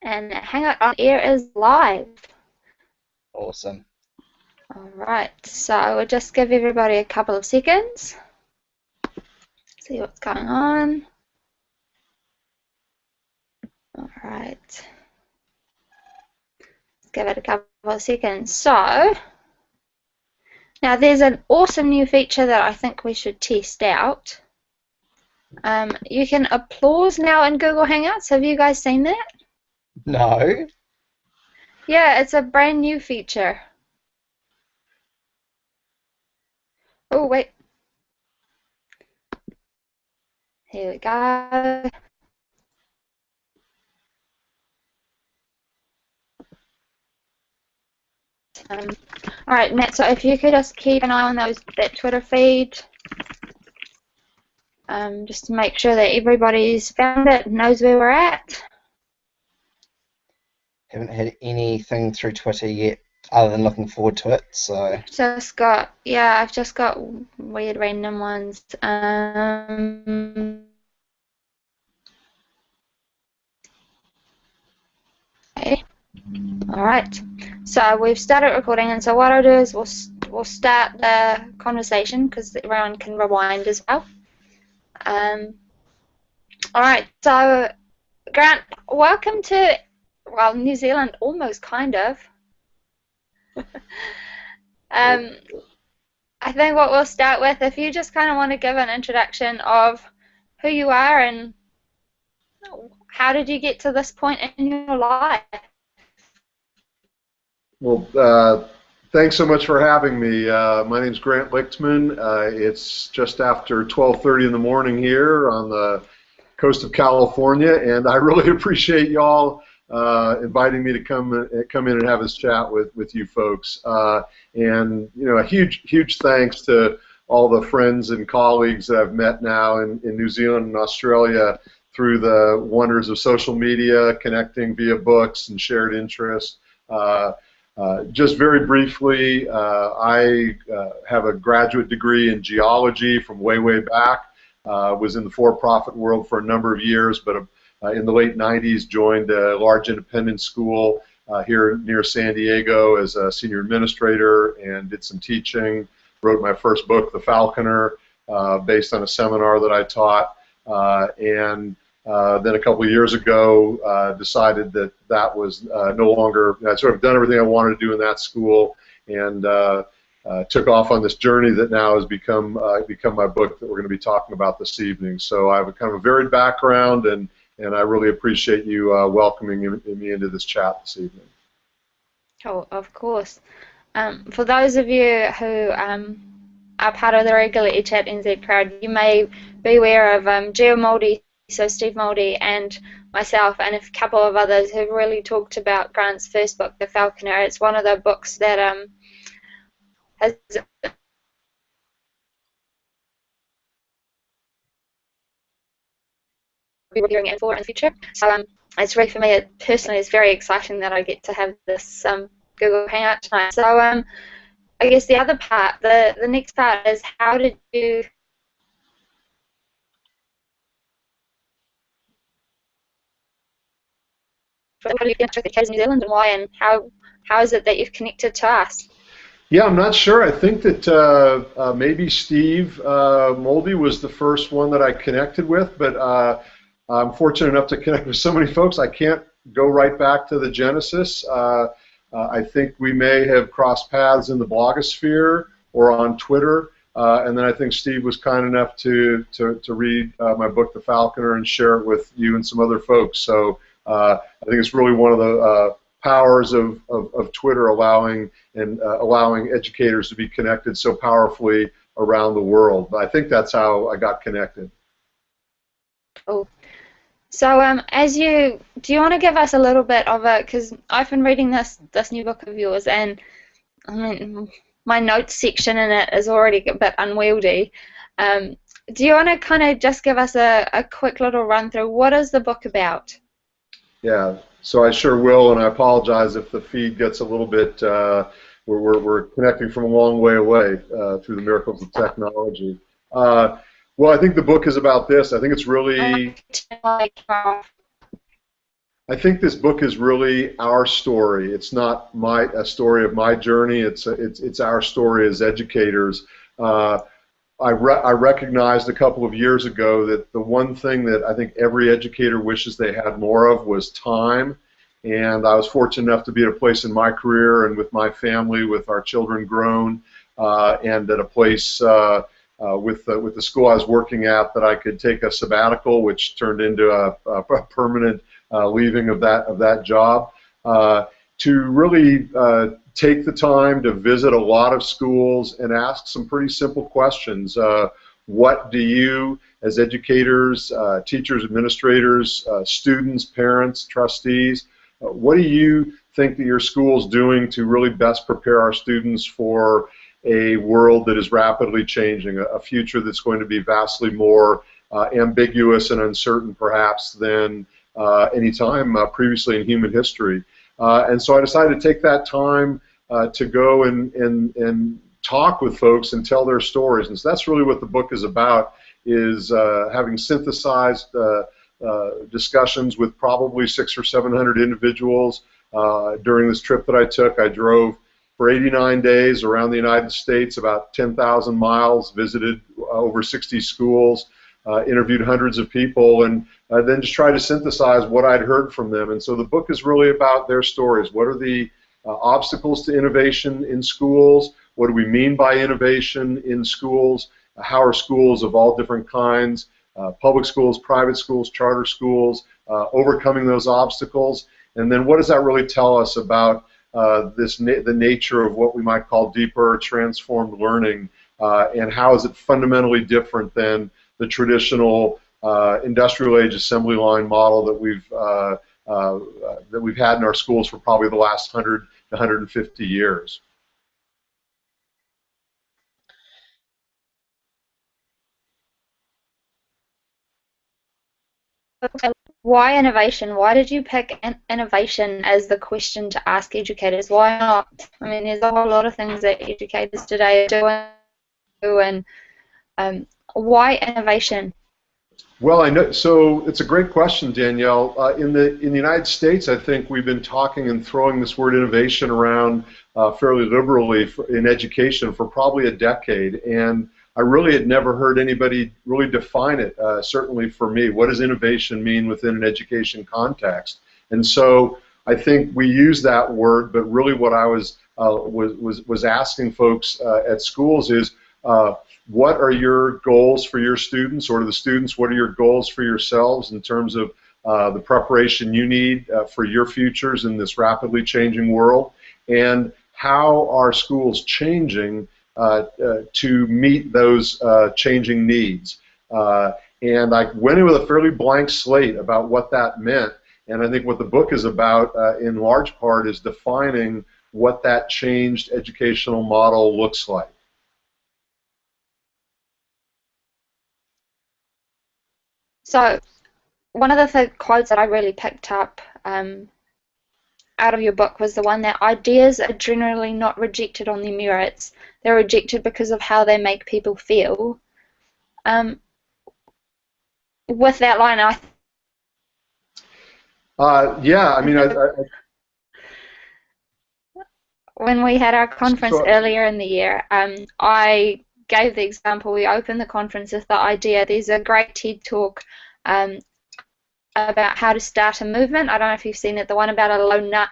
And Hangout on Air is live. Awesome. Alright, so we'll just give everybody a couple of seconds. See what's going on. Alright. Let's give it a couple of seconds. So, now there's an awesome new feature that I think we should test out. You can applause now in Google Hangouts. Have you guys seen that? No. Yeah, it's a brand new feature. Oh, wait. Here we go. Alright, Matt, so if you could just keep an eye on that Twitter feed, just to make sure that everybody's found it and knows where we're at. Haven't had anything through Twitter yet, other than looking forward to it. So I've just got weird random ones. Okay. All right. So we've started recording, and so what I'll do is we'll start the conversation because everyone can rewind as well. All right. So Grant, welcome to New Zealand, almost kind of. I think what we'll start with, if you just kind of want to give an introduction of who you are and how did you get to this point in your life? Well, thanks so much for having me. My name's Grant Lichtman. It's just after 12:30 in the morning here on the coast of California, and I really appreciate y'all inviting me to come in and have this chat with you folks. And a huge thanks to all the friends and colleagues that I've met now in New Zealand and Australia through the wonders of social media, connecting via books and shared interests. Just very briefly, I have a graduate degree in geology from way back. Was in the for-profit world for a number of years, but in the late 90s joined a large independent school here near San Diego as a senior administrator and did some teaching. Wrote my first book, The Falconer, based on a seminar that I taught. And then a couple of years ago decided that was no longer, I'd sort of done everything I wanted to do in that school, and took off on this journey that now has become my book that we're going to be talking about this evening. So I have a kind of a varied background, and I really appreciate you welcoming me into this chat this evening. Oh, of course. For those of you who are part of the regular eChat NZ crowd, you may be aware of Geo Mouldy, so Steve Mouldy, and myself, and a couple of others who've really talked about Grant's first book, The Falconer. It's one of the books that has be reviewing it for in the future. So it's really, for me, personally, it's very exciting that I get to have this Google Hangout tonight. So I guess the other part, the next part is how did you connect with the kids in New Zealand, and why, and how is it that you've connected to us? Yeah, I'm not sure. I think that maybe Steve Mouldy was the first one that I connected with, but I'm fortunate enough to connect with so many folks. I can't go right back to the genesis. I think we may have crossed paths in the blogosphere or on Twitter, and then I think Steve was kind enough to read my book, The Falconer, and share it with you and some other folks. So I think it's really one of the powers of Twitter, allowing educators to be connected so powerfully around the world. I think that's how I got connected. Oh. So, do you want to give us a little bit of a, because I've been reading this new book of yours, and I mean, my notes section in it is already a bit unwieldy. Do you want to kind of just give us a quick little run through? What is the book about? Yeah, so I sure will, and I apologize if the feed gets a little bit, we're connecting from a long way away through the miracles of technology. Well, I think the book is about this. I think it's really... I think this book is really our story. It's not a story of my journey. It's our story as educators. Uh, I recognized a couple of years ago that the one thing that I think every educator wishes they had more of was time. And I was fortunate enough to be at a place in my career and with my family, with our children grown, and at a place with the school I was working at that I could take a sabbatical, which turned into a permanent leaving of that job. To really take the time to visit a lot of schools and ask some pretty simple questions. What do you, as educators, teachers, administrators, students, parents, trustees, what do you think that your school's doing to really best prepare our students for a world that is rapidly changing, a future that's going to be vastly more ambiguous and uncertain perhaps than any time previously in human history? And so I decided to take that time to go and talk with folks and tell their stories. And so that's really what the book is about, is having synthesized discussions with probably 600 or 700 individuals during this trip that I took. I drove for 89 days around the United States, about 10,000 miles, visited over 60 schools, interviewed hundreds of people, and then just try to synthesize what I'd heard from them. And so the book is really about their stories. What are the obstacles to innovation in schools? What do we mean by innovation in schools? How are schools of all different kinds, public schools, private schools, charter schools, overcoming those obstacles? And then what does that really tell us about the nature of what we might call deeper transformed learning, and how is it fundamentally different than the traditional industrial age assembly line model that we've had in our schools for probably the last 100 to 150 years. Why innovation? Why did you pick innovation as the question to ask educators? Why not? I mean, there's a whole lot of things that educators today are doing, and why innovation? Well, I know. So it's a great question, Danielle. In the United States, I think we've been talking and throwing this word innovation around fairly liberally in education for probably a decade, and I really had never heard anybody really define it. Certainly for me, what does innovation mean within an education context? And so I think we use that word, but really what I was asking folks at schools is, what are your goals for your students, or to the students, what are your goals for yourselves in terms of the preparation you need for your futures in this rapidly changing world, and how are schools changing to meet those changing needs? And I went in with a fairly blank slate about what that meant, and I think what the book is about in large part is defining what that changed educational model looks like. So, one of the quotes that I really picked up out of your book was the one that ideas are generally not rejected on their merits. They're rejected because of how they make people feel. With that line, Yeah, I mean, when we had our conference earlier in the year, I gave the example. We opened the conference with the idea. There's a great TED talk about how to start a movement. I don't know if you've seen it, the one about a low nut.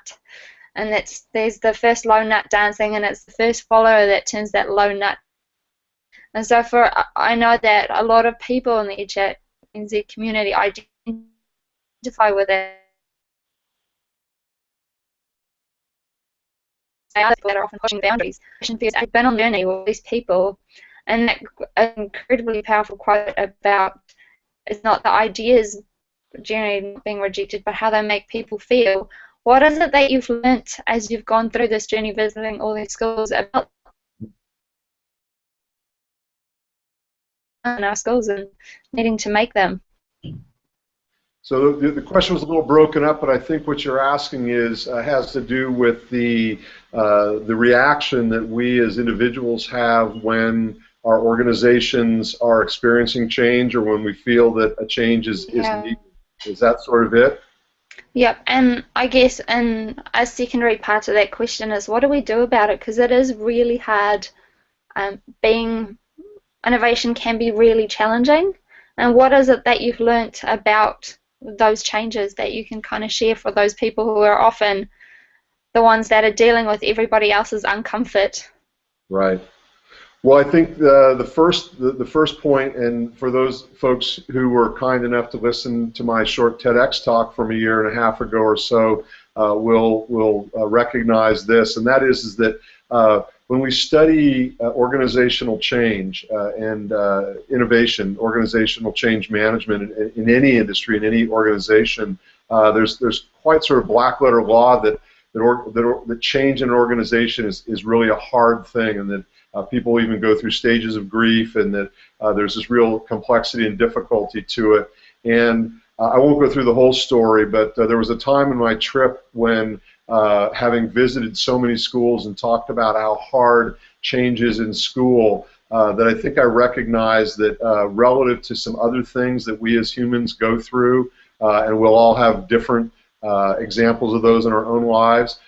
And there's the first low nut dancing, and it's the first follower that turns that low nut. And so I know that a lot of people in the EdChat community identify with it. That are often pushing boundaries. I've been on journey with these people, and that incredibly powerful quote about it's not the ideas generally not being rejected, but how they make people feel. What is it that you've learnt as you've gone through this journey visiting all these schools about in our schools and needing to make them? So the question was a little broken up, but I think what you're asking is has to do with the reaction that we as individuals have when our organizations are experiencing change, or when we feel that a change is needed. Is that sort of it? Yep, and I guess in a secondary part of that question is what do we do about it? Because it is really hard. Being innovation can be really challenging. And what is it that you've learnt about those changes that you can kind of share for those people who are often the ones that are dealing with everybody else's uncomfort? Right. Well, I think the first point, and for those folks who were kind enough to listen to my short TEDx talk from a year and a half ago or so, will recognize this, and that is that when we study organizational change and innovation, organizational change management in any industry, in any organization, there's quite sort of black letter law that change in an organization is really a hard thing, and that people even go through stages of grief, and that there's this real complexity and difficulty to it. And I won't go through the whole story, but there was a time in my trip when, having visited so many schools and talked about how hard change is in school, that I think I recognized that relative to some other things that we as humans go through, and we'll all have different examples of those in our own lives,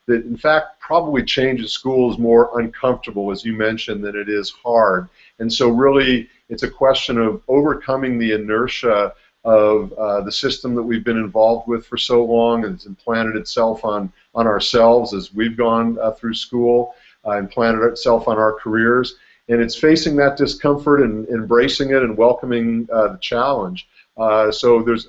that in fact probably change at school is more uncomfortable, as you mentioned, than it is hard. And so really it's a question of overcoming the inertia of the system that we've been involved with for so long, and it's implanted itself on ourselves as we've gone through school, implanted itself on our careers. And it's facing that discomfort and embracing it and welcoming the challenge. So there's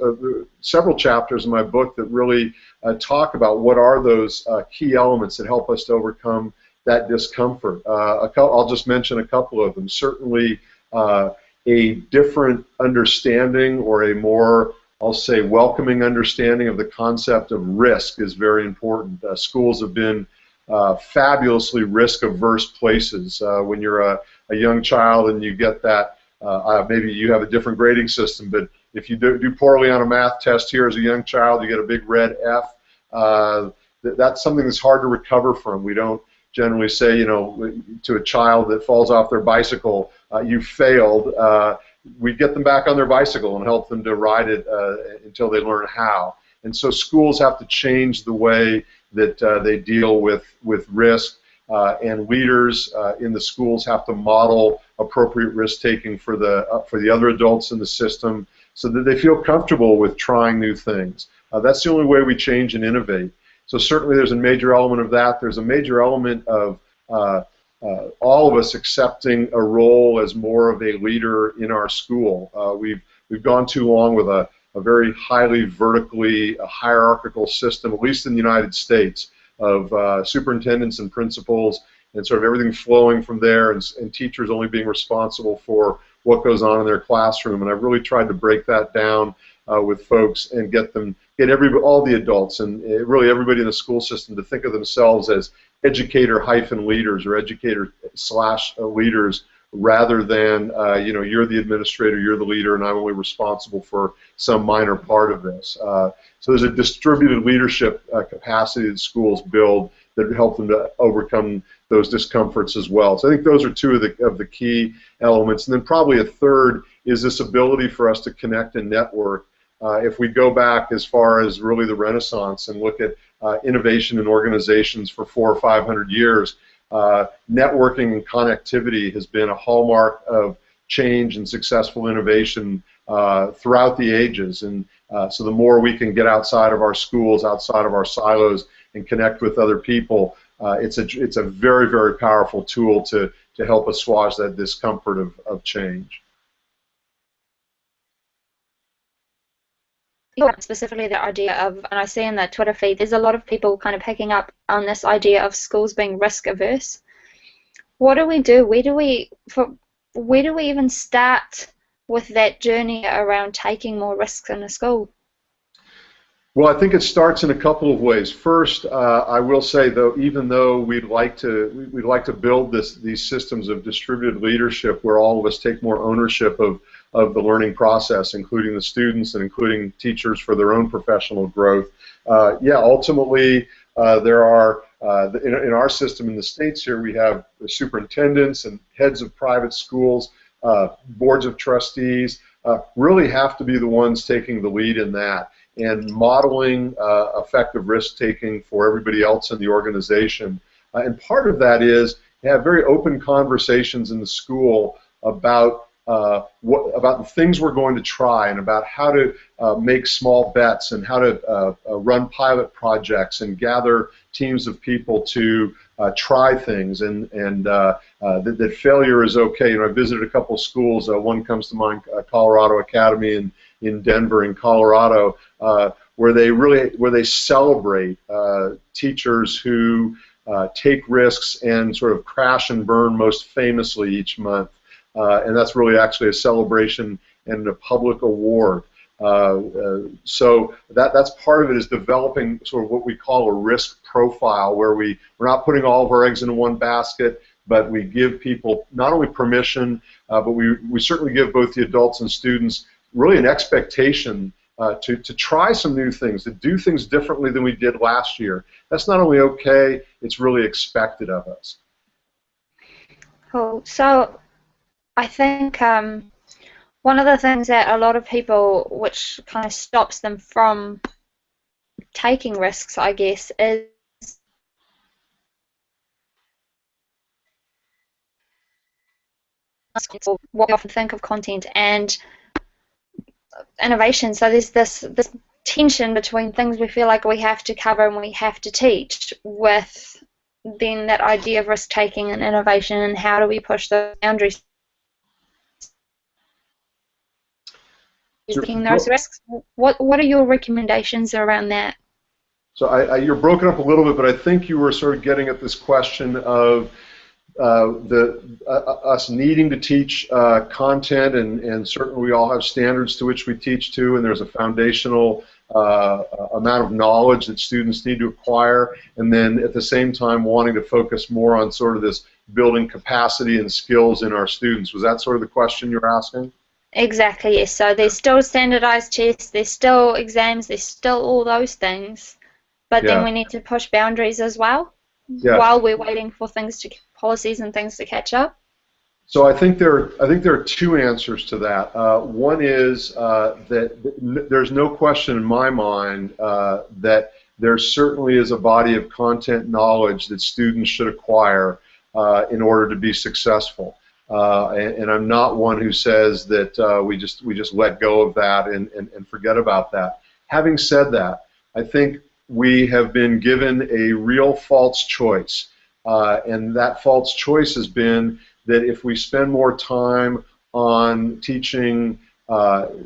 several chapters in my book that really talk about what are those key elements that help us to overcome that discomfort. I'll just mention a couple of them. Certainly a different understanding, or a more, I'll say, welcoming understanding of the concept of risk is very important. Schools have been fabulously risk-averse places. When you're a young child and you get that, maybe you have a different grading system, but if you do poorly on a math test here as a young child, you get a big red F. That's something that's hard to recover from. We don't generally say, to a child that falls off their bicycle, you failed. We get them back on their bicycle and help them to ride it until they learn how. And so schools have to change the way that they deal with risk, and leaders in the schools have to model appropriate risk-taking for the other adults in the system, so that they feel comfortable with trying new things. That's the only way we change and innovate. So certainly there's a major element of that. There's a major element of all of us accepting a role as more of a leader in our school. We've gone too long with a very highly vertically hierarchical system, at least in the United States, of superintendents and principals, and sort of everything flowing from there, and teachers only being responsible for what goes on in their classroom. And I've really tried to break that down with folks and get all the adults and really everybody in the school system to think of themselves as educator-leaders or educator/leaders, rather than you're the administrator, you're the leader, and I'm only responsible for some minor part of this. So there's a distributed leadership capacity that schools build that help them to overcome those discomforts as well. So I think those are two of the key elements. And then probably a third is this ability for us to connect and network. If we go back as far as really the Renaissance and look at innovation in organizations for 400 or 500 years, networking and connectivity has been a hallmark of change and successful innovation throughout the ages. And so the more we can get outside of our schools, outside of our silos, and connect with other people, it's a very, very powerful tool to help assuage that discomfort of change. Specifically the idea of, and I see in the Twitter feed, there's a lot of people kind of picking up on this idea of schools being risk averse. What do we do? Where do we even start with that journey around taking more risks in a school? Well, I think it starts in a couple of ways. First, I will say, though, even though we'd like to build these systems of distributed leadership where all of us take more ownership of the learning process, including the students and including teachers for their own professional growth. Ultimately, there are, in our system in the States here, we have the superintendents and heads of private schools, boards of trustees, really have to be the ones taking the lead in that. and modeling effective risk-taking for everybody else in the organization. And part of that is to have very open conversations in the school about about the things we're going to try, and about how to make small bets, and how to run pilot projects and gather teams of people to try things, and that failure is okay. You know, I visited a couple schools. One comes to mind, Colorado Academy in Denver, in Colorado, where they celebrate teachers who take risks and sort of crash and burn most famously each month. And that's really actually a celebration and a public award. So that's part of it, is developing sort of what we call a risk profile, where we're not putting all of our eggs in one basket, but we give people not only permission, but we certainly give both the adults and students really an expectation to try some new things, to do things differently than we did last year. That's not only okay, it's really expected of us. Cool. So I think one of the things that a lot of people, which kind of stops them from taking risks, I guess, is what we often think of content and innovation. So there's this tension between things we feel like we have to cover and we have to teach, with then that idea of risk-taking and innovation, and how do we push those boundaries. Taking those risks. What are your recommendations around that? So you're broken up a little bit, but I think you were sort of getting at this question of us needing to teach content, and certainly we all have standards to which we teach to, and there's a foundational amount of knowledge that students need to acquire, and then at the same time wanting to focus more on sort of this building capacity and skills in our students. Was that sort of the question you're asking? Exactly, yes. So there's still standardized tests, there's still exams, there's still all those things, but then we need to push boundaries as well, while we're waiting for policies and things to catch up. So I think there are two answers to that. One is that there's no question in my mind that there certainly is a body of content knowledge that students should acquire in order to be successful. And I'm not one who says that we just let go of that and forget about that. Having said that, I think we have been given a real false choice, and that false choice has been that if we spend more time on teaching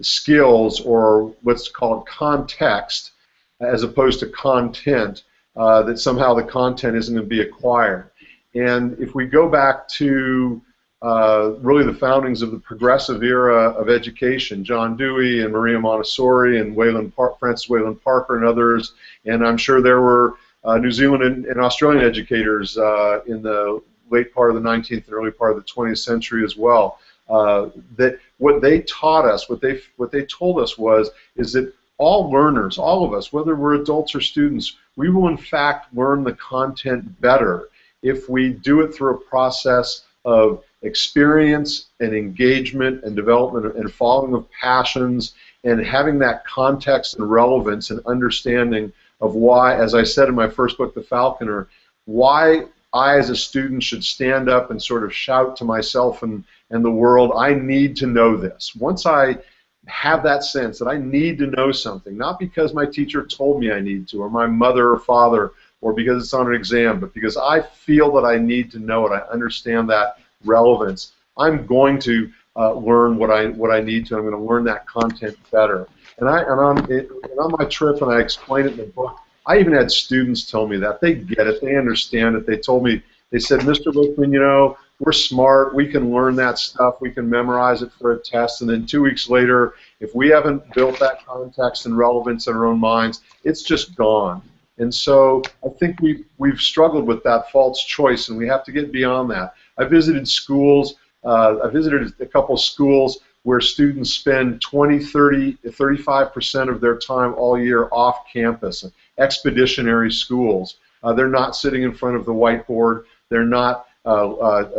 skills, or let's call it context, as opposed to content, that somehow the content isn't going to be acquired. And if we go back to really the foundings of the progressive era of education, John Dewey and Maria Montessori and Francis Wayland Parker and others, and I'm sure there were New Zealand and Australian educators in the late part of the 19th and early part of the 20th century as well, that what they taught us, what they told us is that all learners, all of us, whether we're adults or students, we will in fact learn the content better if we do it through a process of experience and engagement and development and following of passions, and having that context and relevance and understanding of why, as I said in my first book, The Falconer, why I as a student should stand up and sort of shout to myself and the world, I need to know this. Once I have that sense that I need to know something, not because my teacher told me I need to, or my mother or father, or because it's on an exam, but because I feel that I need to know it, I understand that relevance, I'm going to learn what I need to. I'm going to learn that content better. And on my trip, and I explain it in the book, I even had students tell me that. They get it. They understand it. They told me, they said, Mr. Lichtman, you know, we're smart. We can learn that stuff. We can memorize it for a test. And then 2 weeks later, if we haven't built that context and relevance in our own minds, it's just gone. And so I think we've struggled with that false choice, and we have to get beyond that. I visited schools. I visited a couple of schools where students spend 20, 30, 35% of their time all year off campus, expeditionary schools. They're not sitting in front of the whiteboard. They're not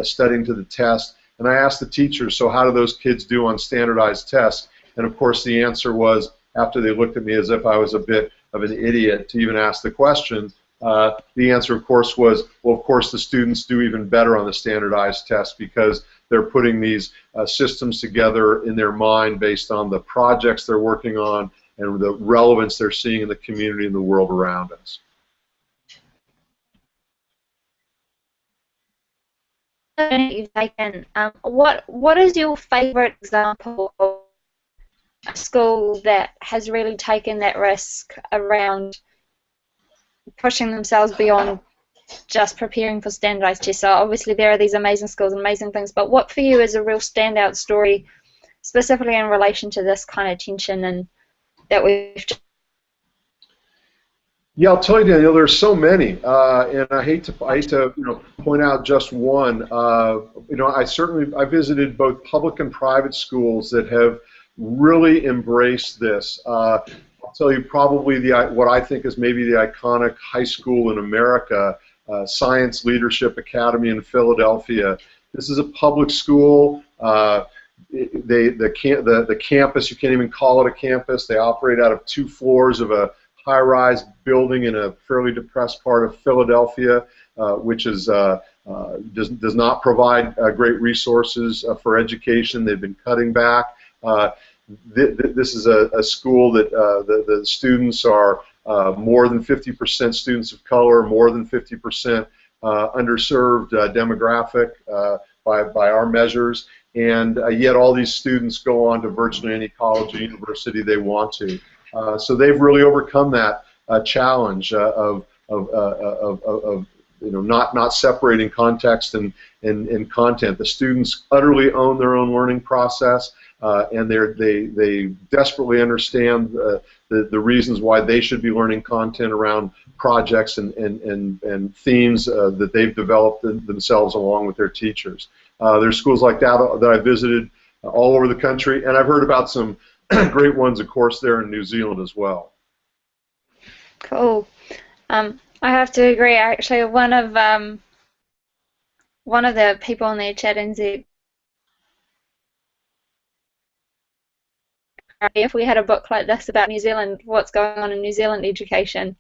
studying to the test. And I asked the teachers, so how do those kids do on standardized tests? And of course the answer was, after they looked at me as if I was a bit of an idiot to even ask the question. The answer, of course, was, well, of course, the students do even better on the standardized test because they're putting these systems together in their mind based on the projects they're working on and the relevance they're seeing in the community and the world around us. You've taken. What is your favorite example of a school that has really taken that risk around pushing themselves beyond just preparing for standardized tests? So obviously there are these amazing schools and amazing things, but what for you is a real standout story, specifically in relation to this kind of tension and that we've just... Yeah, I'll tell you, Daniel. There's so many, and I hate to point out just one. I visited both public and private schools that have really embraced this. I'll tell you probably what I think is maybe the iconic high school in America, Science Leadership Academy in Philadelphia. This is a public school. The campus, you can't even call it a campus. They operate out of 2 floors of a high-rise building in a fairly depressed part of Philadelphia, which is does not provide great resources for education. They've been cutting back. This is a school that the students are more than 50% students of color, more than 50% underserved demographic by our measures, and yet all these students go on to virtually any college or university they want to. So they've really overcome that challenge of not separating context and content. The students utterly own their own learning process, and they desperately understand the reasons why they should be learning content around projects and themes that they've developed themselves along with their teachers. There's schools like that I visited all over the country, and I've heard about some great ones, of course, there in New Zealand as well. Cool. I have to agree. Actually, one of the people in the chat NZ, if we had a book like this about New Zealand, what's going on in New Zealand education,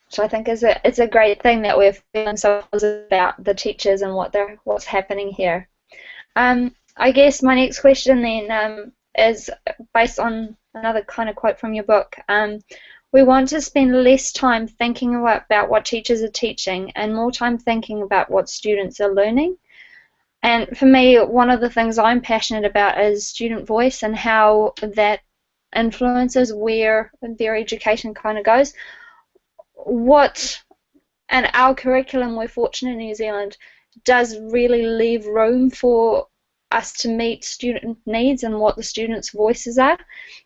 which I think it's a great thing that we're feeling so positive about the teachers and what's happening here. I guess my next question then is based on another kind of quote from your book. We want to spend less time thinking about what teachers are teaching and more time thinking about what students are learning. And for me, one of the things I'm passionate about is student voice and how that influences where their education kind of goes. And our curriculum, we're fortunate in New Zealand, does really leave room for us to meet student needs and what the students' voices are.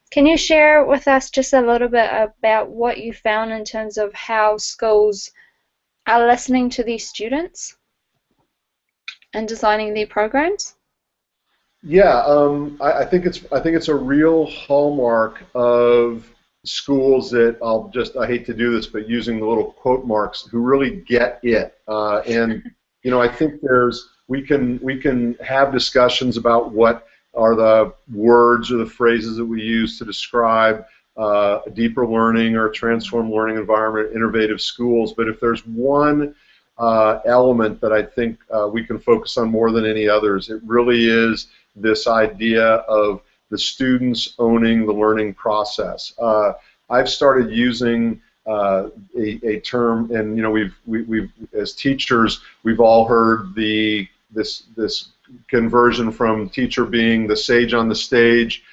Can you share with us just a little bit about what you found in terms of how schools are listening to these students and designing their programs? Yeah, I think it's a real hallmark of schools that I hate to do this, but using the little quote marks, who really get it. And I think we can have discussions about what are the words or the phrases that we use to describe deeper learning or transformed learning environment, innovative schools. But if there's one element that I think we can focus on more than any others, it really is this idea of the students owning the learning process. I've started using a term, and we've as teachers, we've all heard this conversion from teacher being the sage on the stage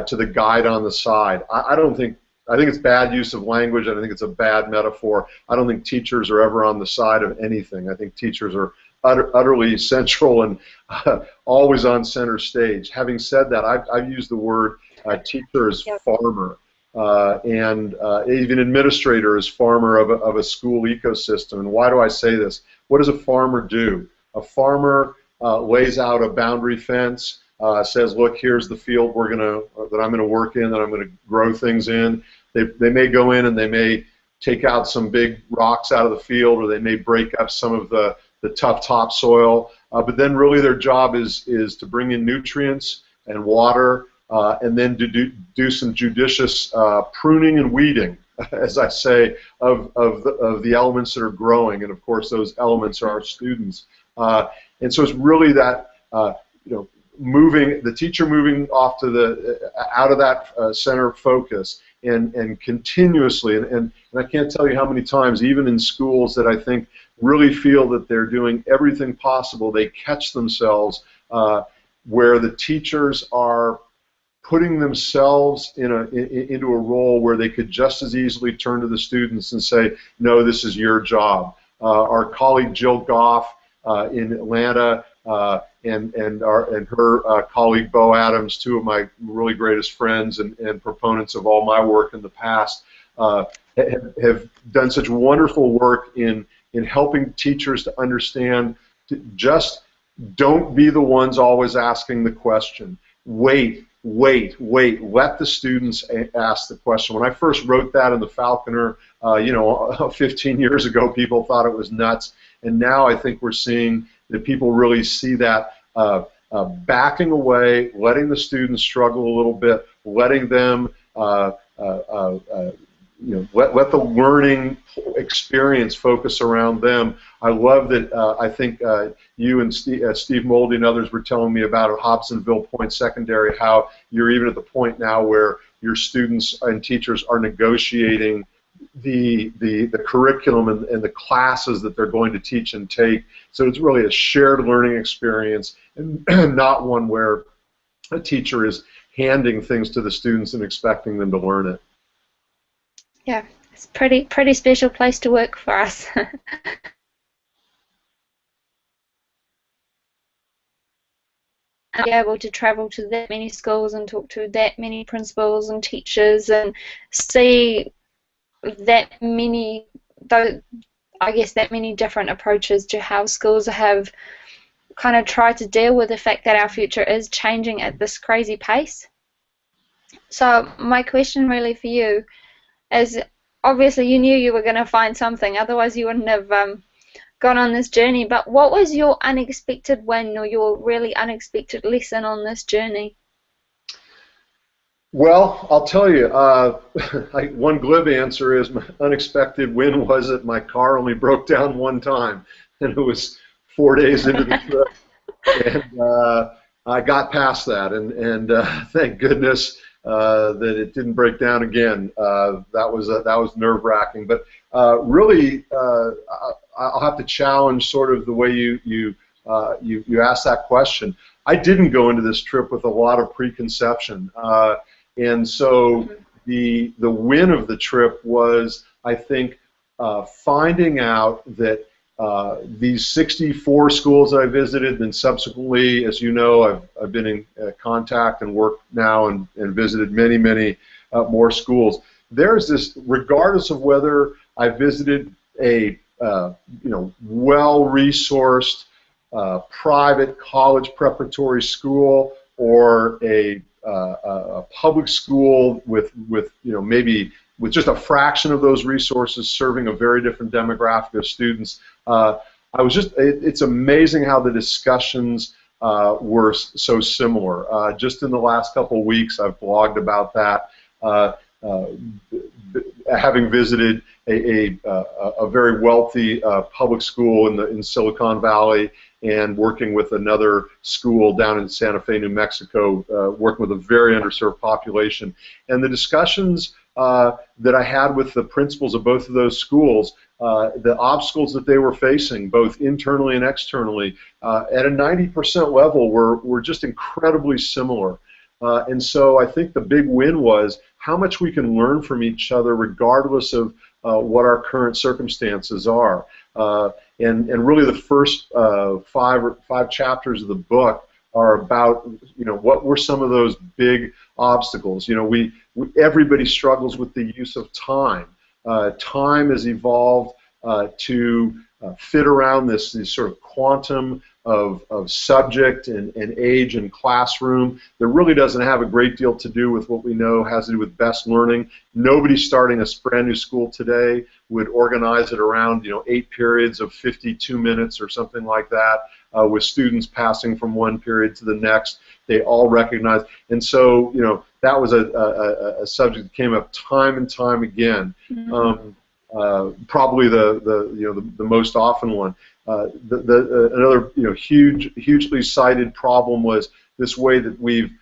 to the guide on the side. I think it's bad use of language, and I think it's a bad metaphor. I don't think teachers are ever on the side of anything. I think teachers are utterly central and always on center stage. Having said that, I've used the word teacher as farmer, and even administrator as farmer of a school ecosystem. And why do I say this? What does a farmer do? A farmer lays out a boundary fence, says, look, here's the field that I'm gonna work in, that I'm gonna grow things in. They may go in and they may take out some big rocks out of the field, or they may break up some of the tough topsoil, but then really their job is to bring in nutrients and water and then to do some judicious pruning and weeding, as I say, of the elements that are growing, and of course those elements are our students. And so it's really that moving the teacher moving off to the out of that center of focus and continuously and I can't tell you how many times, even in schools that I think really feel that they're doing everything possible, they catch themselves where the teachers are putting themselves into a role where they could just as easily turn to the students and say, no, this is your job. Our colleague Jill Goff in Atlanta and her colleague Bo Adams, two of my really greatest friends and proponents of all my work in the past, have done such wonderful work in helping teachers to understand to just don't be the ones always asking the question. Wait. Let the students ask the question. When I first wrote that in the Falconer, 15 years ago, people thought it was nuts. And now I think we're seeing that people really see that backing away, letting the students struggle a little bit, letting them let the learning experience focus around them. I love that. I think you and Steve Moldy and others were telling me about at Hobsonville Point Secondary how you're even at the point now where your students and teachers are negotiating the curriculum and the classes that they're going to teach and take. So it's really a shared learning experience and not one where a teacher is handing things to the students and expecting them to learn it. Yeah, it's a pretty special place to work for us. Be able to travel to that many schools and talk to that many principals and teachers and see that many, I guess, that many different approaches to how schools have kind of tried to deal with the fact that our future is changing at this crazy pace. So my question really for you is, obviously you knew you were going to find something, otherwise you wouldn't have gone on this journey, but what was your unexpected win or your really unexpected lesson on this journey? Well, I'll tell you, one glib answer is my unexpected win was that my car only broke down one time, and it was 4 days into the trip, and I got past that, and thank goodness that it didn't break down again. That was nerve-wracking, but really, I'll have to challenge sort of the way you asked that question. I didn't go into this trip with a lot of preconception. And so the win of the trip was, I think, finding out that these 64 schools that I visited, and subsequently, as you know, I've been in contact and worked now and visited many more schools. There's this, regardless of whether I visited a well-resourced private college preparatory school or a public school with maybe with just a fraction of those resources serving a very different demographic of students. It's amazing how the discussions were so similar. Just in the last couple of weeks, I've blogged about that, having visited a very wealthy public school in Silicon Valley, and working with another school down in Santa Fe, New Mexico, working with a very underserved population. And the discussions that I had with the principals of both of those schools, the obstacles that they were facing, both internally and externally, at a 90% level were just incredibly similar. And so I think the big win was how much we can learn from each other regardless of what our current circumstances are. And really the first five chapters of the book are about, what were some of those big obstacles. Everybody struggles with the use of time. Time has evolved to fit around this sort of quantum of subject and age and classroom that really doesn't have a great deal to do with what we know has to do with best learning. Nobody starting a brand new school today would organize it around 8 periods of 52 minutes or something like that. with students passing from one period to the next. They all recognize, and so that was a subject that came up time and time again. Probably the most often one. Another hugely cited problem was this way that we've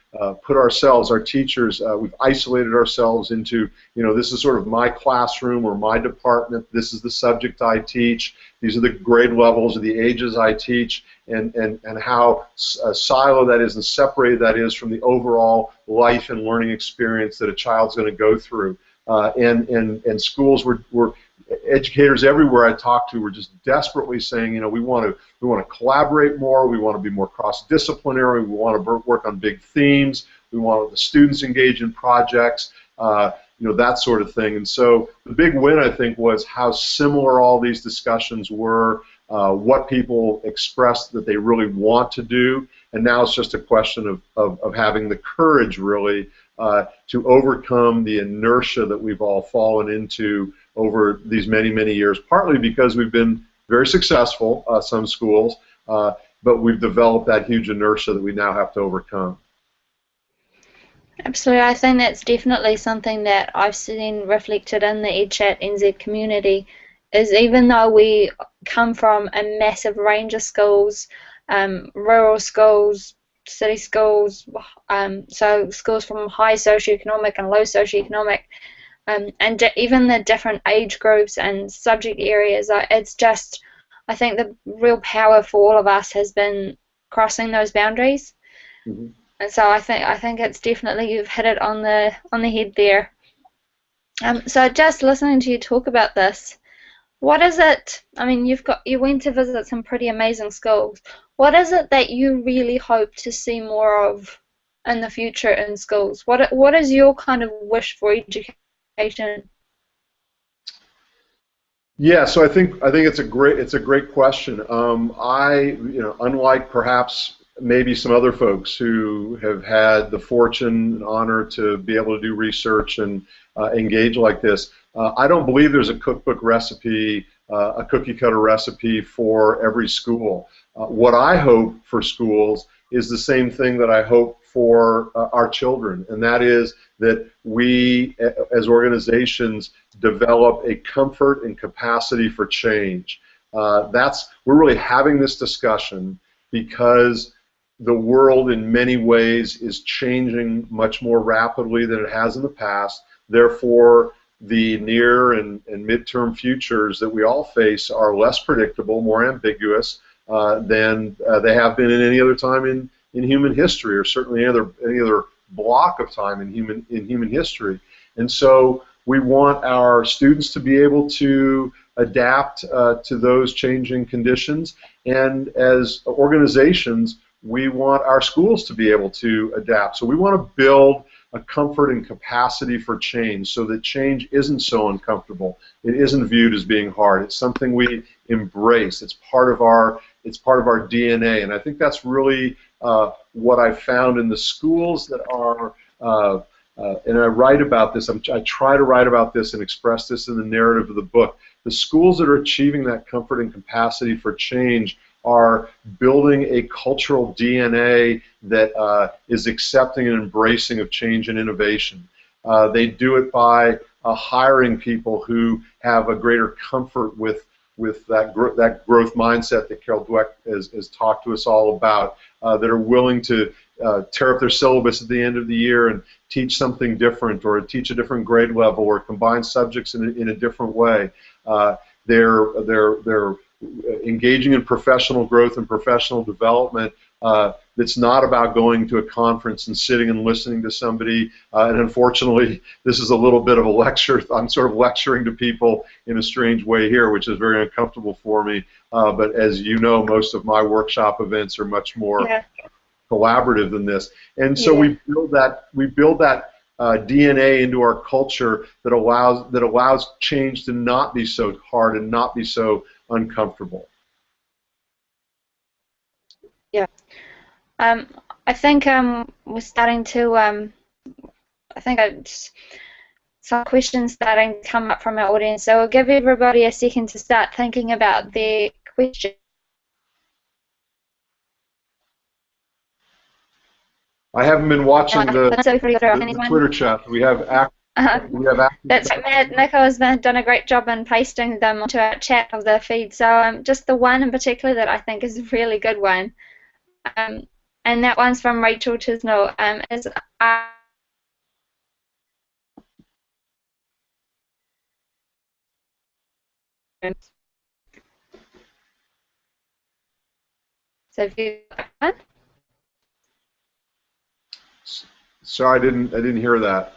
put ourselves, our teachers, we've isolated ourselves into, this is sort of my classroom or my department, this is the subject I teach, these are the grade levels or the ages I teach, and how siloed that is and separated that is from the overall life and learning experience that a child's going to go through. And schools were educators everywhere I talked to were just desperately saying, we want to collaborate more, we want to be more cross-disciplinary, we want to work on big themes, we want the students engaged in projects, that sort of thing. And so the big win, I think, was how similar all these discussions were, what people expressed that they really want to do, and now it's just a question of having the courage, really, to overcome the inertia that we've all fallen into over these many, many years, partly because we've been very successful, some schools, but we've developed that huge inertia that we now have to overcome. Absolutely. I think that's definitely something that I've seen reflected in the EdChat NZ community, is even though we come from a massive range of schools, rural schools, city schools, so schools from high socioeconomic and low socioeconomic, and even the different age groups and subject areas, it's just, I think the real power for all of us has been crossing those boundaries. Mm-hmm. And so I think it's definitely, you've hit it on the head there. So just listening to you talk about this, what is it? I mean, you went to visit some pretty amazing schools. What is it that you really hope to see more of in the future in schools? What is your kind of wish for education? Yeah, so I think it's a great question. Unlike perhaps maybe some other folks who have had the fortune and honor to be able to do research and engage like this, I don't believe there's a cookbook recipe, a cookie-cutter recipe for every school. What I hope for schools is the same thing that I hope for our children, and that is that we, as organizations, develop a comfort and capacity for change. We're really having this discussion because the world in many ways is changing much more rapidly than it has in the past. Therefore, the near and midterm futures that we all face are less predictable, more ambiguous than they have been in any other time in human history, or certainly any other block of time in human history. And so we want our students to be able to adapt to those changing conditions, and as organizations, we want our schools to be able to adapt. So we want to build a comfort and capacity for change, so that change isn't so uncomfortable. It isn't viewed as being hard. It's something we embrace. It's part of our DNA, and I think that's really what I found in the schools that are. And I write about this. I try to write about this and express this in the narrative of the book. The schools that are achieving that comfort and capacity for change are building a cultural DNA that is accepting and embracing of change and innovation. They do it by hiring people who have a greater comfort with that growth mindset that Carol Dweck has talked to us all about, that are willing to tear up their syllabus at the end of the year and teach something different, or teach a different grade level, or combine subjects in a different way. They're engaging in professional growth and professional development that's not about going to a conference and sitting and listening to somebody. And unfortunately, this is a little bit of a lecture. I'm sort of lecturing to people in a strange way here, which is very uncomfortable for me. But as you know, most of my workshop events are much more collaborative than this. And so we build that DNA into our culture that allows change to not be so hard and not be so uncomfortable. Yeah. I think we're starting to. I think some questions starting to come up from our audience. So we'll give everybody a second to start thinking about their question. I haven't been watching the anyone? Twitter chat. We have active. That's right. Nico's done a great job in pasting them onto our chat of the feed. So just the one in particular that I think is a really good one, um, and that one's from Rachel Chisnell. Is so if you Sorry, I didn't hear that.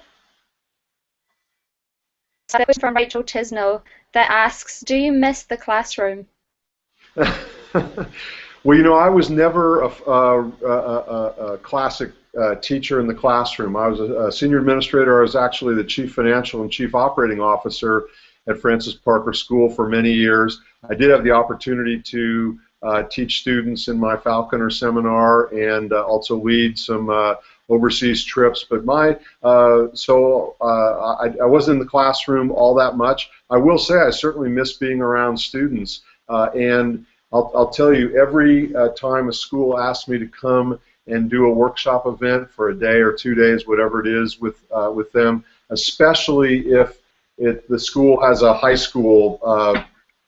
so that was from Rachel Chisnell that asks, "Do you miss the classroom?" Well, you know, I was never a classic teacher in the classroom. I was a senior administrator. I was actually the chief financial and chief operating officer at Francis Parker School for many years. I did have the opportunity to teach students in my Falconer seminar and also lead some overseas trips. But I wasn't in the classroom all that much. I will say I certainly miss being around students, and I'll tell you, every time a school asks me to come and do a workshop event for a day or 2 days, whatever it is, with them, especially if the school has a high school,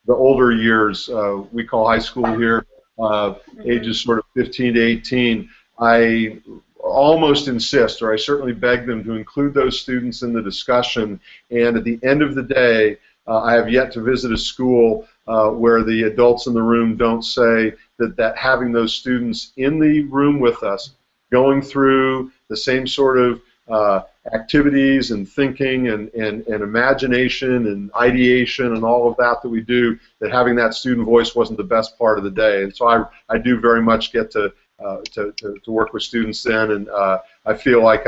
the older years, we call high school here, ages sort of 15 to 18, I almost insist, or I certainly beg them to include those students in the discussion. And at the end of the day, I have yet to visit a school where the adults in the room don't say that having those students in the room with us, going through the same sort of activities and thinking and imagination and ideation and all of that we do, that having that student voice wasn't the best part of the day. And so I do very much get to work with students then, and I feel like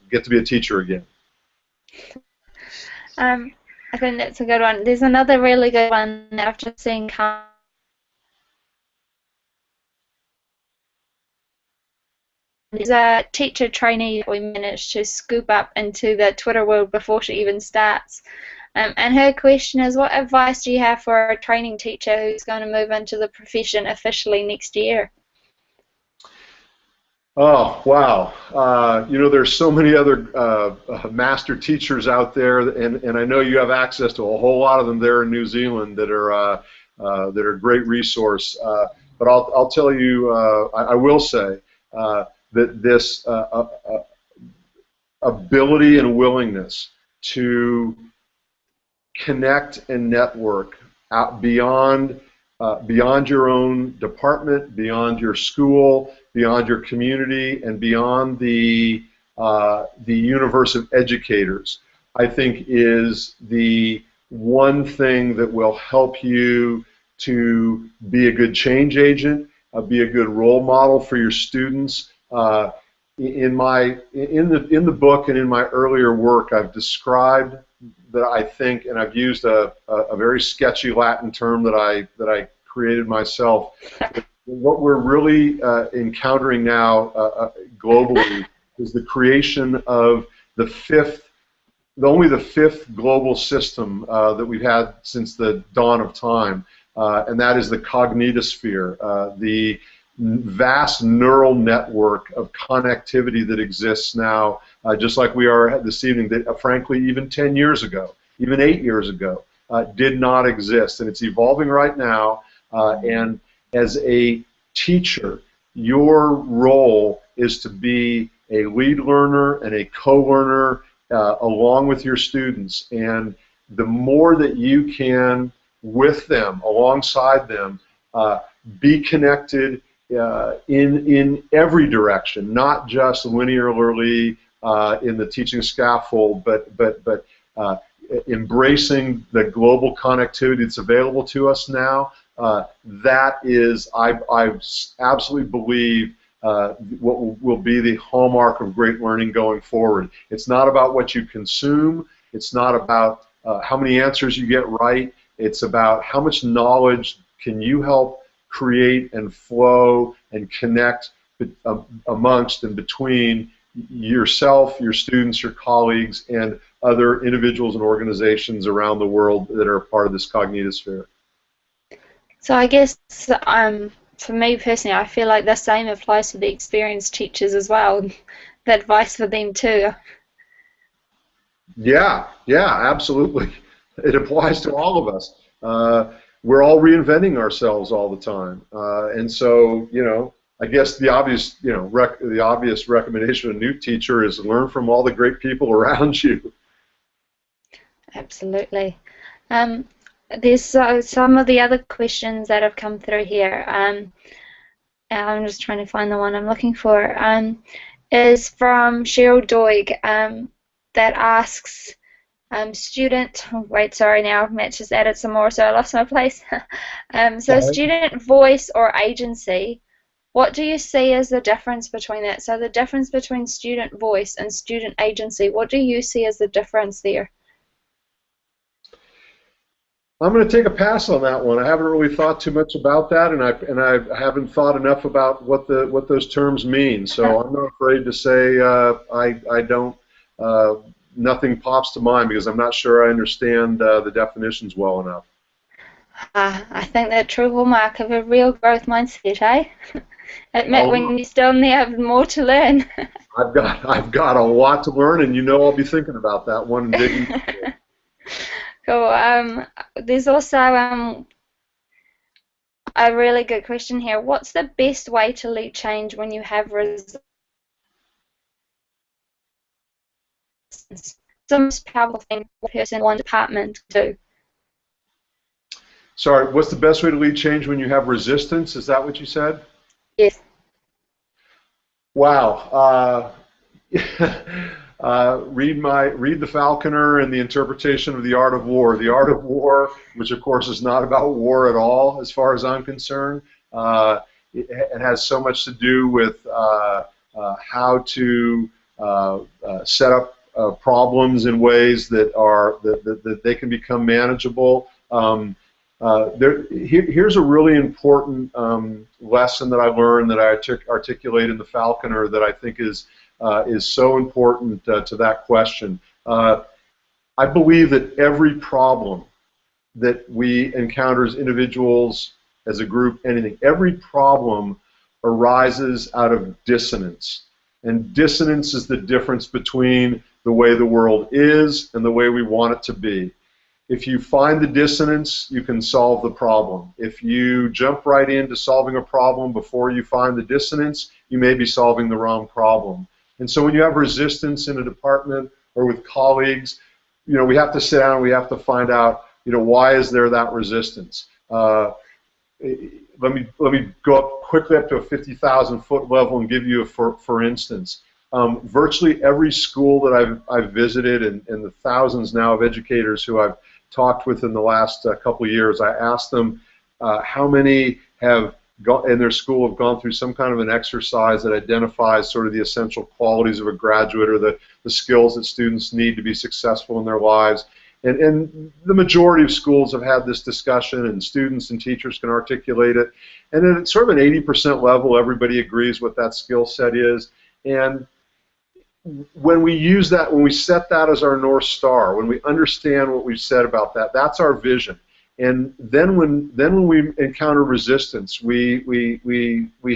get to be a teacher again. I think that's a good one. There's another really good one that I've just seen come. There's a teacher trainee that we managed to scoop up into the Twitter world before she even starts. And her question is, what advice do you have for a training teacher who's going to move into the profession officially next year? Oh, wow. You know, there's so many other master teachers out there, and I know you have access to a whole lot of them there in New Zealand that are a great resource. But I'll tell you, I will say that this ability and willingness to connect and network out beyond your own department, beyond your school, beyond your community, and beyond the universe of educators, I think is the one thing that will help you to be a good change agent, be a good role model for your students. In the book and in my earlier work, I've described that I think, and I've used a very sketchy Latin term that I created myself. What we're really encountering now globally is the creation of only the fifth global system that we've had since the dawn of time, and that is the cognitosphere, the vast neural network of connectivity that exists now, just like we are this evening, that frankly even 10 years ago, even 8 years ago, did not exist. And it's evolving right now, and as a teacher, your role is to be a lead learner and a co-learner along with your students. And the more that you can, with them, alongside them, be connected in every direction, not just linearly in the teaching scaffold, but embracing the global connectivity that's available to us now. That is, I absolutely believe, what will be the hallmark of great learning going forward. It's not about what you consume. It's not about how many answers you get right. It's about how much knowledge can you help create and flow and connect amongst and between yourself, your students, your colleagues, and other individuals and organizations around the world that are part of this cognitosphere. So I guess for me personally, I feel like the same applies to the experienced teachers as well. The advice for them too. Yeah, yeah, absolutely. It applies to all of us. We're all reinventing ourselves all the time, and so I guess the obvious, the obvious recommendation of a new teacher is learn from all the great people around you. Absolutely. Um, there's some of the other questions that have come through here. I'm just trying to find the one I'm looking for. Is from Cheryl Doig, that asks, student, oh, wait, sorry, now Matt just added some more, so I lost my place. So student voice or agency, what do you see as the difference between that? So the difference between student voice and student agency, what do you see as the difference there? I'm going to take a pass on that one. I haven't really thought too much about that, and I haven't thought enough about what those terms mean. So I'm not afraid to say I don't. Nothing pops to mind because I'm not sure I understand the definitions well enough. I think that true hallmark of a real growth mindset, eh? Admit when you still have more to learn. I've got a lot to learn, and I'll be thinking about that one and digging. Cool. There's also a really good question here. What's the best way to lead change when you have resistance? It's the most powerful thing a person in one department can do. Sorry, what's the best way to lead change when you have resistance? Is that what you said? Yes. Wow. Read the Falconer and the interpretation of the art of war. The art of war, which of course is not about war at all, as far as I'm concerned. It has so much to do with how to set up problems in ways that they can become manageable. Here's a really important lesson that I learned that I articulate in the Falconer that I think is so important to that question. I believe that every problem that we encounter as individuals, as a group, anything, every problem arises out of dissonance. And dissonance is the difference between the way the world is and the way we want it to be. If you find the dissonance, you can solve the problem. If you jump right into solving a problem before you find the dissonance, you may be solving the wrong problem. And so when you have resistance in a department or with colleagues, we have to sit down and we have to find out, why is there that resistance? Let me go up quickly up to a 50,000-foot level and give you a for instance. Virtually every school that I've visited and the thousands now of educators who I've talked with in the last couple of years, I asked them how many have in their school have gone through some kind of an exercise that identifies sort of the essential qualities of a graduate or the skills that students need to be successful in their lives. And the majority of schools have had this discussion, and students and teachers can articulate it. And then at sort of an 80% level, everybody agrees what that skill set is. And when we use that, when we set that as our North Star, when we understand what we've said about that, that's our vision. And then when we encounter resistance, we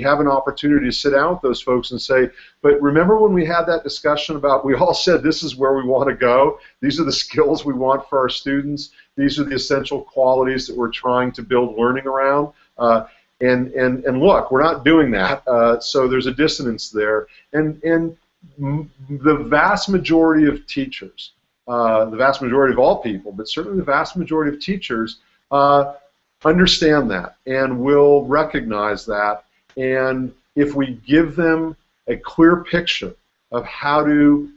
have an opportunity to sit down with those folks and say, but remember when we had that discussion about, we all said this is where we want to go, these are the skills we want for our students, these are the essential qualities that we're trying to build learning around, and look, we're not doing that, so there's a dissonance there. And the vast majority of teachers, the vast majority of all people, but certainly the vast majority of teachers understand that and will recognize that. And if we give them a clear picture of how to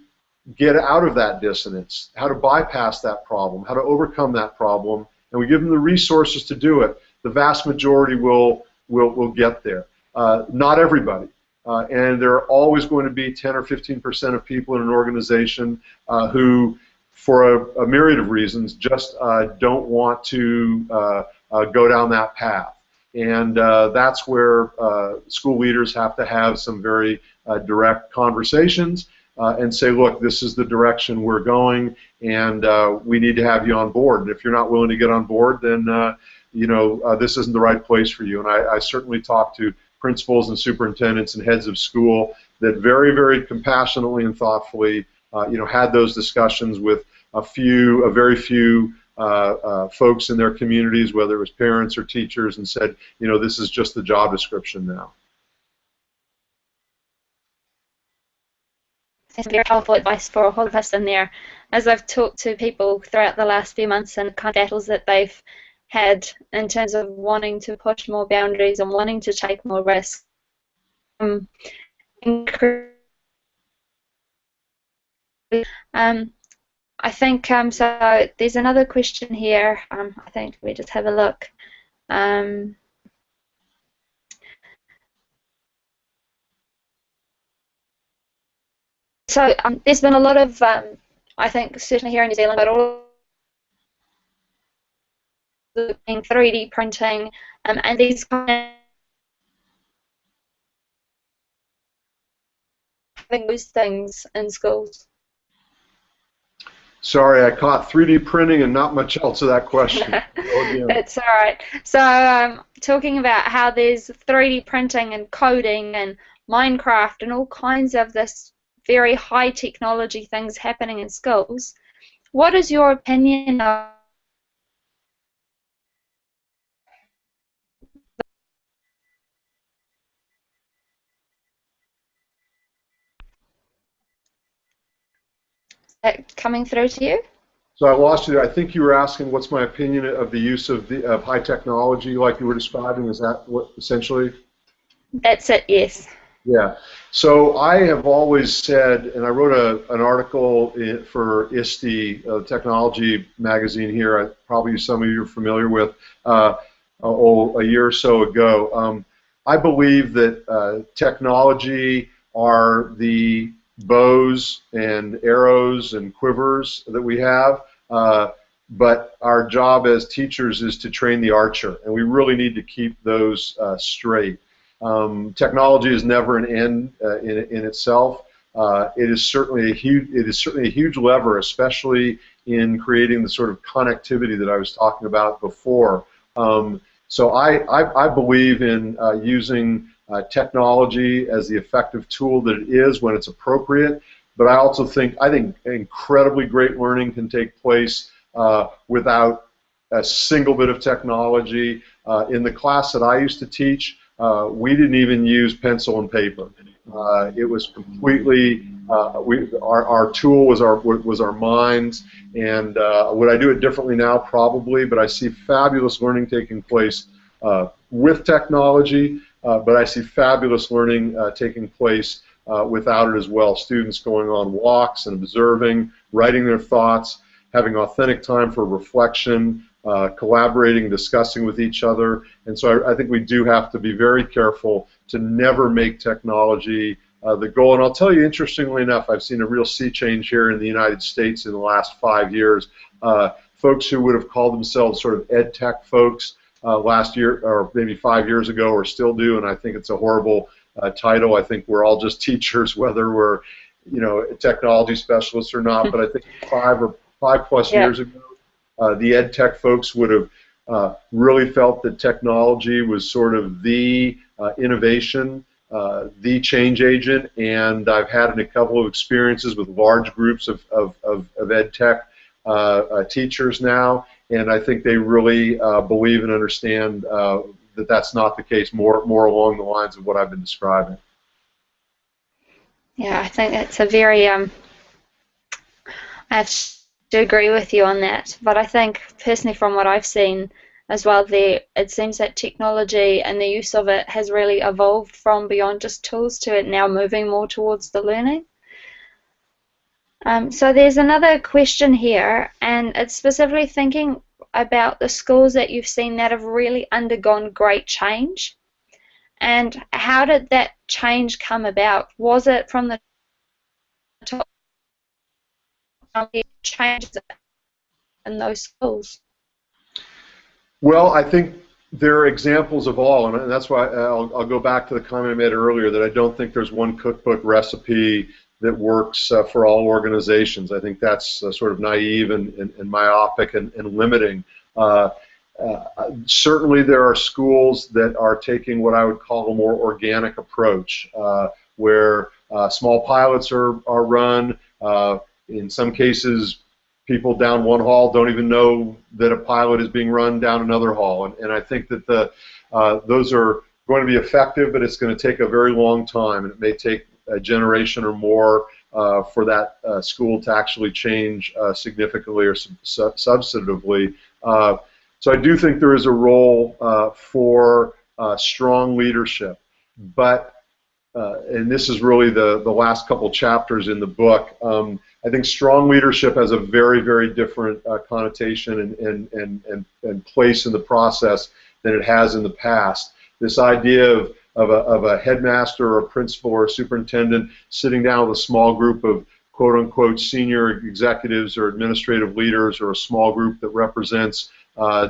get out of that dissonance, how to bypass that problem, how to overcome that problem, and we give them the resources to do it, the vast majority will get there. Not everybody. And there are always going to be 10 or 15% of people in an organization who, for a myriad of reasons, just don't want to go down that path. And that's where school leaders have to have some very direct conversations and say, look, this is the direction we're going, and we need to have you on board. And if you're not willing to get on board, then this isn't the right place for you. And I certainly talk to principals and superintendents and heads of school that very, very compassionately and thoughtfully, had those discussions with a very few folks in their communities, whether it was parents or teachers, and said, this is just the job description now. That's very helpful advice for all of us in there. As I've talked to people throughout the last few months and kind of battles that they've had in terms of wanting to push more boundaries and wanting to take more risks. I think so. There's another question here. I think we just have a look. So there's been a lot of, I think, certainly here in New Zealand, but all in 3D printing and these kind of having those things in schools. Sorry, I caught 3D printing and not much else of that question. It's all right. So talking about how there's 3D printing and coding and Minecraft and all kinds of this very high technology things happening in schools. What is your opinion of that coming through to you? So I lost you there. I think you were asking what's my opinion of the use of high technology like you were describing. Is that what essentially? That's it, yes. Yeah. So I have always said, and I wrote an article for ISTE, technology magazine here, probably some of you are familiar with, a year or so ago. I believe that technology are the bows and arrows and quivers that we have, but our job as teachers is to train the archer, and we really need to keep those straight. Technology is never an end in itself. It is certainly a huge lever, especially in creating the sort of connectivity that I was talking about before. So I believe in using technology as the effective tool that it is when it's appropriate. But I also think incredibly great learning can take place without a single bit of technology. In the class that I used to teach, we didn't even use pencil and paper. It was completely our tool was our minds. And would I do it differently now? Probably. But I see fabulous learning taking place with technology. But I see fabulous learning taking place without it as well. Students going on walks and observing, writing their thoughts, having authentic time for reflection, collaborating, discussing with each other. And so I think we do have to be very careful to never make technology the goal. And I'll tell you, interestingly enough, I've seen a real sea change here in the United States in the last 5 years. Folks who would have called themselves sort of ed tech folks last year or maybe 5 years ago or still do, and I think it's a horrible title. I think we're all just teachers, whether we're technology specialists or not. But I think 5+ years ago, the ed tech folks would have really felt that technology was sort of the innovation, the change agent, and I've had a couple of experiences with large groups of ed tech teachers now, and I think they really believe and understand that that's not the case, more along the lines of what I've been describing. Yeah, I think that's a very, I have to agree with you on that, but I think personally from what I've seen as well there, it seems that technology and the use of it has really evolved from beyond just tools to it now moving more towards the learning. So there's another question here, and it's specifically thinking about the schools that you've seen that have really undergone great change, and how did that change come about? Was it from the top changes in those schools? Well, I think there are examples of all, and that's why I'll go back to the comment I made earlier that I don't think there's one cookbook recipe that works for all organizations. I think that's sort of naive and myopic and limiting. Certainly there are schools that are taking what I would call a more organic approach, where small pilots are run. In some cases, people down one hall don't even know that a pilot is being run down another hall. And I think that those are going to be effective, but it's going to take a very long time, and it may take a generation or more for that school to actually change significantly or substantively. So I do think there is a role for strong leadership, but and this is really the last couple chapters in the book. I think strong leadership has a very, very different connotation and place in the process than it has in the past. This idea of a headmaster or a principal or a superintendent sitting down with a small group of quote-unquote senior executives or administrative leaders, or a small group that represents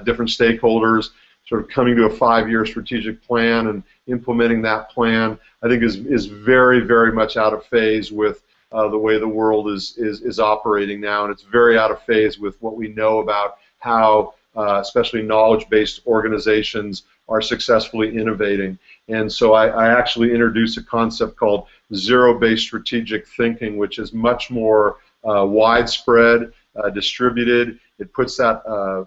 different stakeholders, sort of coming to a 5-year strategic plan and implementing that plan, I think is very, very much out of phase with the way the world is operating now, and it's very out of phase with what we know about how especially knowledge-based organizations are successfully innovating. And so I actually introduced a concept called zero-based strategic thinking, which is much more widespread, distributed. It puts that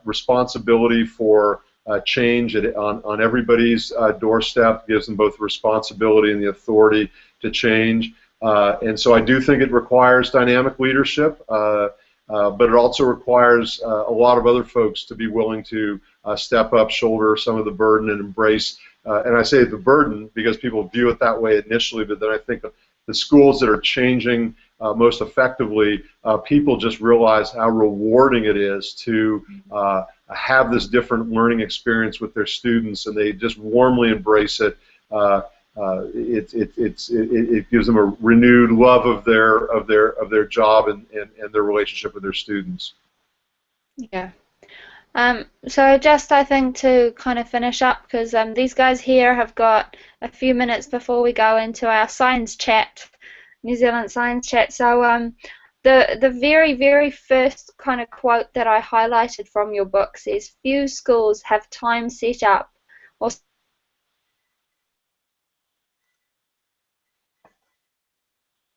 responsibility for change on everybody's doorstep, gives them both the responsibility and the authority to change. And so I do think it requires dynamic leadership, but it also requires a lot of other folks to be willing to step up, shoulder some of the burden, and embrace. And I say the burden because people view it that way initially, but then I think the schools that are changing most effectively, people just realize how rewarding it is to have this different learning experience with their students, and they just warmly embrace it. It gives them a renewed love of their job and their relationship with their students. Yeah. So just I think to kind of finish up, because these guys here have got a few minutes before we go into our science chat, New Zealand science chat. So the very, very first kind of quote that I highlighted from your book says, "Few schools have time set up or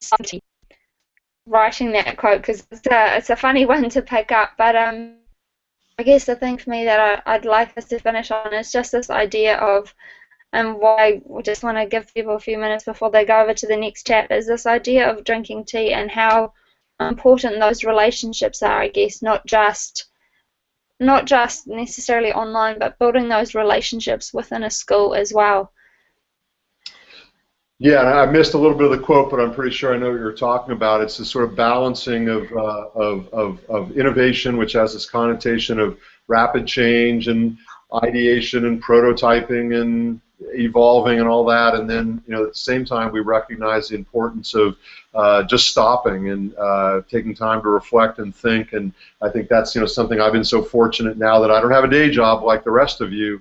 something." Writing that quote because it's a funny one to pick up, but I guess the thing for me that I'd like us to finish on is just this idea of, and why we just want to give people a few minutes before they go over to the next chat, is this idea of drinking tea and how important those relationships are, I guess, not just necessarily online, but building those relationships within a school as well. Yeah, and I missed a little bit of the quote, but I'm pretty sure I know what you're talking about. It's this sort of balancing of innovation, which has this connotation of rapid change and ideation and prototyping and evolving and all that, and then at the same time we recognize the importance of just stopping and taking time to reflect and think. And I think that's something I've been so fortunate now that I don't have a day job like the rest of you.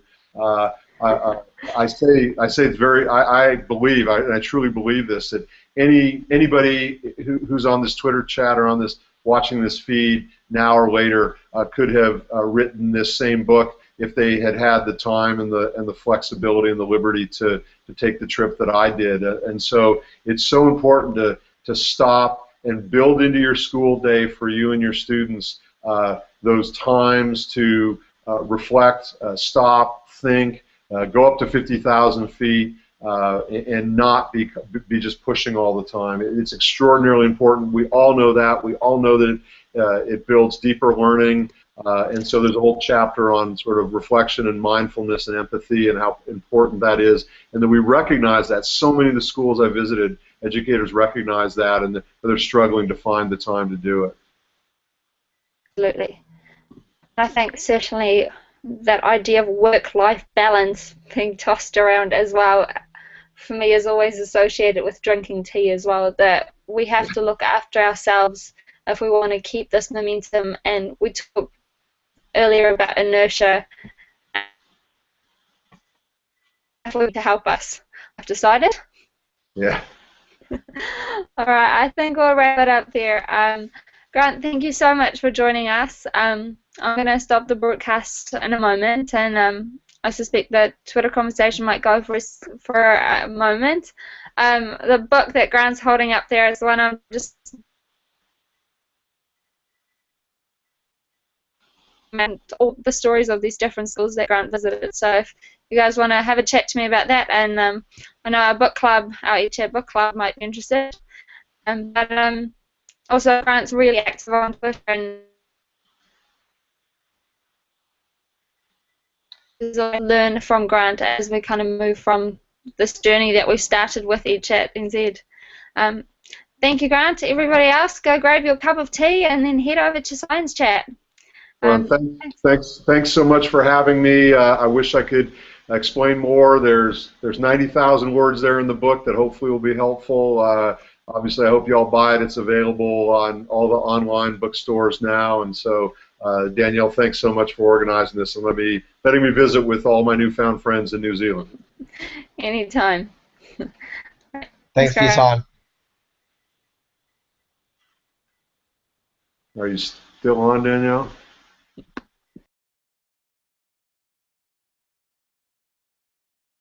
I say it's very. I believe, and I truly believe this, that anybody who's on this Twitter chat or on this watching this feed now or later could have written this same book if they had had the time and the flexibility and the liberty to take the trip that I did. And so it's so important to stop and build into your school day for you and your students those times to reflect, stop, think. Go up to 50,000 feet and not be just pushing all the time. It's extraordinarily important. We all know that. We all know that it builds deeper learning. And so there's a whole chapter on sort of reflection and mindfulness and empathy and how important that is. And then we recognize that. So many of the schools I visited, educators recognize that, and they're struggling to find the time to do it. Absolutely. I think certainly that idea of work-life balance being tossed around as well, for me, is always associated with drinking tea as well, that we have to look after ourselves if we want to keep this momentum. And we talked earlier about inertia to help us. I've decided. Yeah. All right, I think we'll wrap it up there. Grant, thank you so much for joining us. I'm going to stop the broadcast in a moment, and I suspect that Twitter conversation might go for a moment. The book that Grant's holding up there is the one I'm just and all the stories of these different schools that Grant visited. So if you guys want to have a chat to me about that, and I know our book club, our eChat book club, might be interested. But also Grant's really active on Twitter and learn from Grant as we kind of move from this journey that we started with eChat NZ. Thank you, Grant. Everybody else, go grab your cup of tea and then head over to Science Chat. Well, thanks so much for having me. I wish I could explain more. There's 90,000 words there in the book that hopefully will be helpful. Obviously, I hope you all buy it. It's available on all the online bookstores now. And so, Danielle, thanks so much for organizing this and letting me visit with all my newfound friends in New Zealand. Anytime. Thanks for your time. Are you still on, Danielle?